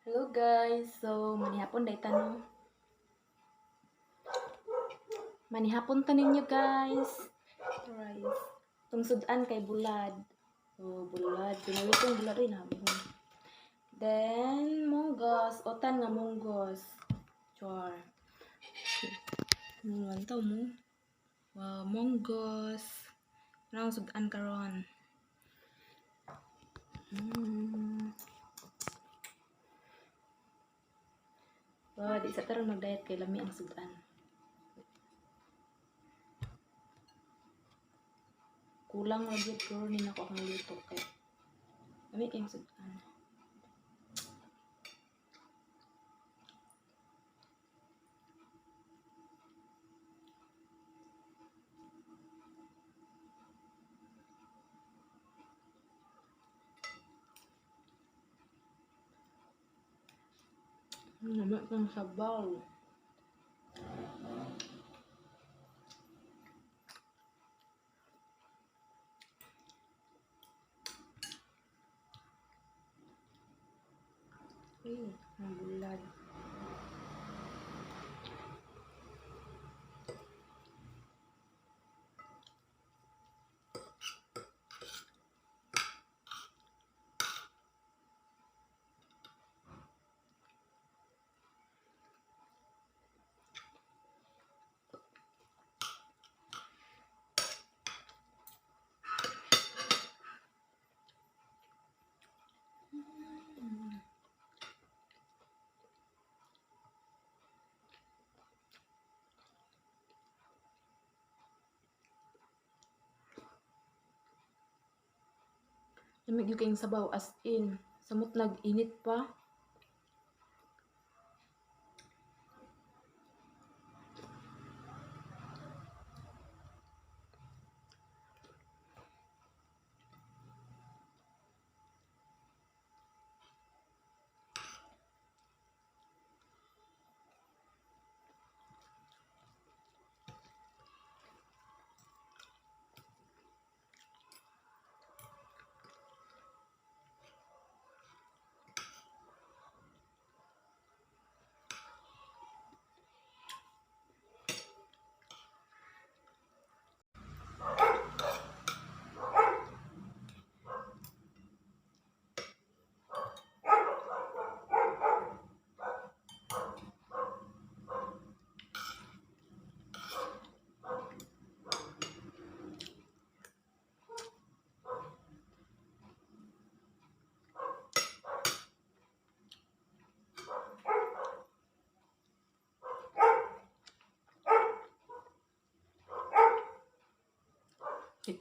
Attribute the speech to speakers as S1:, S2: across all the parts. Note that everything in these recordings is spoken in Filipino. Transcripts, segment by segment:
S1: Hello guys, so manihapon day tanong. Manihapon ta ninyo guys. Rice. Tungsudan kay bulad. So bulad, pinawitong bulad rin habon. Then munggos, otan nga munggos. Chor. Taw mo. Wow, munggos. Nang sudan karon. Wow, di sa taron mag-diet kay lami ang sudan. Kulang ra gyud pero ni nako ang luto kay lami kay ang sudan. Lami kang sabaw. Ang bulad. Lamig yung kayong sabaw as in. Samot nag-init pa.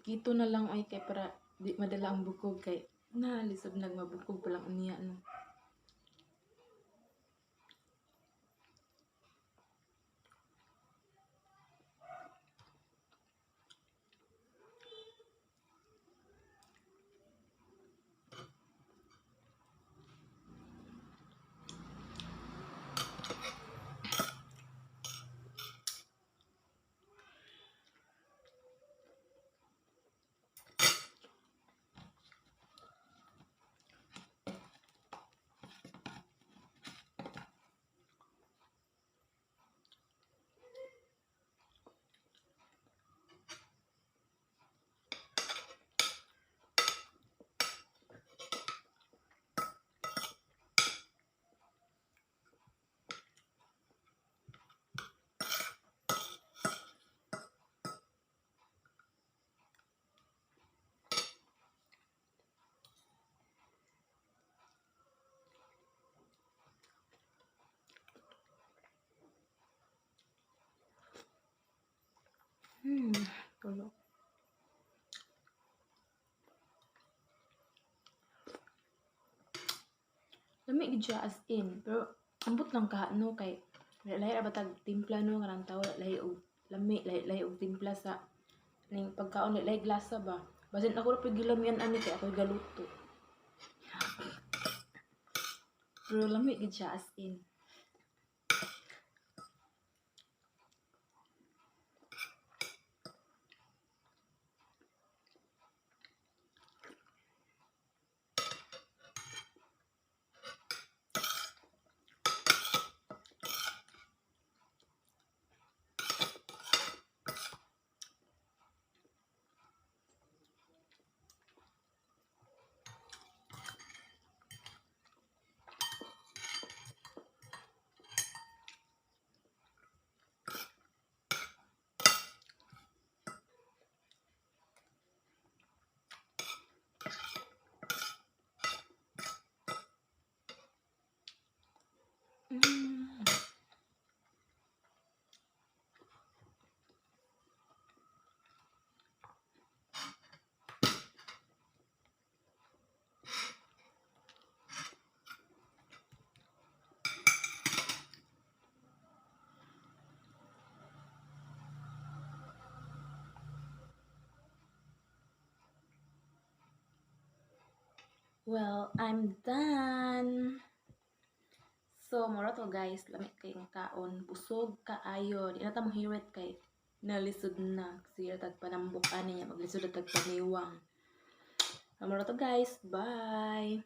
S1: Kito na lang ay kay para di madala ang bukog kay na lisod nagmabukog pa lang niya no. Tulo. Lamig gid siya as in, pero ambot lang ka no kay lahi ra batag timpla no kanang tawo lahi og lami lahi og timpla sa ning pagkaon lahi glasa ba. Basin ako ra pud gilamian ani kay ako galuto. Pero lamig gid siya as in. Mm. Well, I'm done. So, mura to guys, lamit kay nga kaon, busog kaayo. Di na ta mo hirit kay nalisod na. Sige tag panambok ani maglisod at tag paniwang. Mura to guys, bye.